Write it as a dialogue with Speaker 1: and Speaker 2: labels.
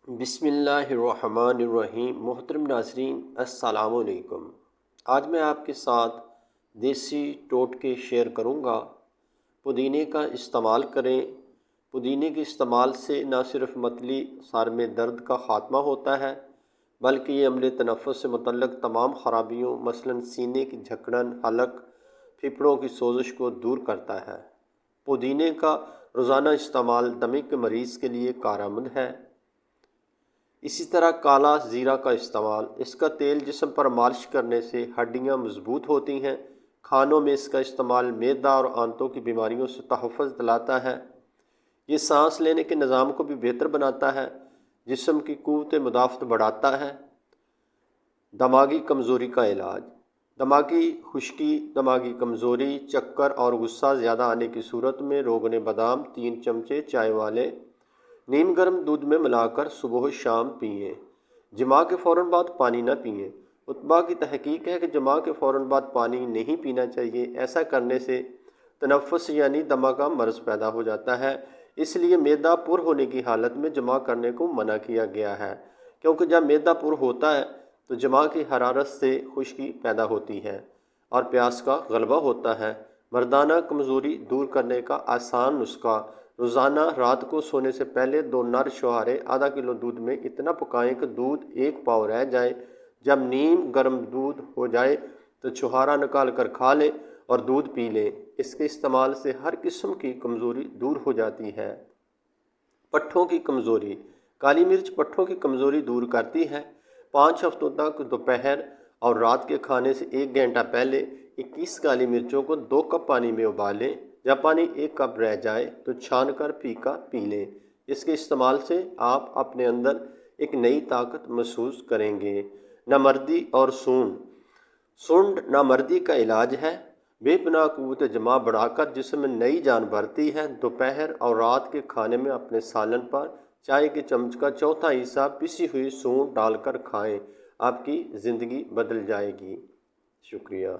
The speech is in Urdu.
Speaker 1: بسم اللہ الرحمن الرحیم۔ محترم ناظرین السلام علیکم۔ آج میں آپ کے ساتھ دیسی ٹوٹکے شیئر کروں گا۔ پودینے کا استعمال کریں۔ پودینے کے استعمال سے نہ صرف متلی سر میں درد کا خاتمہ ہوتا ہے بلکہ یہ عمل تنفس سے متعلق تمام خرابیوں مثلاً سینے کی جھکڑن، حلق، پھیپھڑوں کی سوزش کو دور کرتا ہے۔ پودینے کا روزانہ استعمال دمے کے مریض کے لیے کارآمد ہے۔ اسی طرح کالا زیرہ کا استعمال، اس کا تیل جسم پر مالش کرنے سے ہڈیاں مضبوط ہوتی ہیں۔ کھانوں میں اس کا استعمال معدہ اور آنتوں کی بیماریوں سے تحفظ دلاتا ہے۔ یہ سانس لینے کے نظام کو بھی بہتر بناتا ہے، جسم کی قوت مدافعت بڑھاتا ہے۔ دماغی کمزوری کا علاج، دماغی خشکی، دماغی کمزوری، چکر اور غصہ زیادہ آنے کی صورت میں روغن بادام 3 چمچے چائے والے نیم گرم دودھ میں ملا کر صبح و شام پئیں۔ جماع کے فوراً بعد پانی نہ پئیں۔ اطباء کی تحقیق ہے کہ جماع کے فوراً بعد پانی نہیں پینا چاہیے۔ ایسا کرنے سے تنفس یعنی دمہ کا مرض پیدا ہو جاتا ہے۔ اس لیے معدہ پر ہونے کی حالت میں جماع کرنے کو منع کیا گیا ہے، کیونکہ جب معدہ پر ہوتا ہے تو جماع کی حرارت سے خشکی پیدا ہوتی ہے اور پیاس کا غلبہ ہوتا ہے۔ مردانہ کمزوری دور کرنے کا آسان نسخہ: روزانہ رات کو سونے سے پہلے 2 نر چھوہارے آدھا کلو دودھ میں اتنا پکائیں کہ دودھ 1 پاؤ رہ جائے۔ جب نیم گرم دودھ ہو جائے تو چھوہارا نکال کر کھا لیں اور دودھ پی لیں۔ اس کے استعمال سے ہر قسم کی کمزوری دور ہو جاتی ہے۔ پٹھوں کی کمزوری، کالی مرچ پٹھوں کی کمزوری دور کرتی ہے۔ 5 ہفتوں تک دوپہر اور رات کے کھانے سے 1 گھنٹہ پہلے 21 کالی مرچوں کو 2 کپ پانی میں ابالیں۔ جب پانی 1 کپ رہ جائے تو چھان کر پھیکا پی لیں۔ اس کے استعمال سے آپ اپنے اندر ایک نئی طاقت محسوس کریں گے۔ نامردی اور سونڈ، سونڈ نامردی کا علاج ہے۔ بے پناہ قوت جمع بڑھا کر جسم میں نئی جان بھرتی ہے۔ دوپہر اور رات کے کھانے میں اپنے سالن پر چائے کے چمچ کا چوتھا حصہ پسی ہوئی سونڈ ڈال کر کھائیں۔ آپ کی زندگی بدل جائے گی۔ شکریہ۔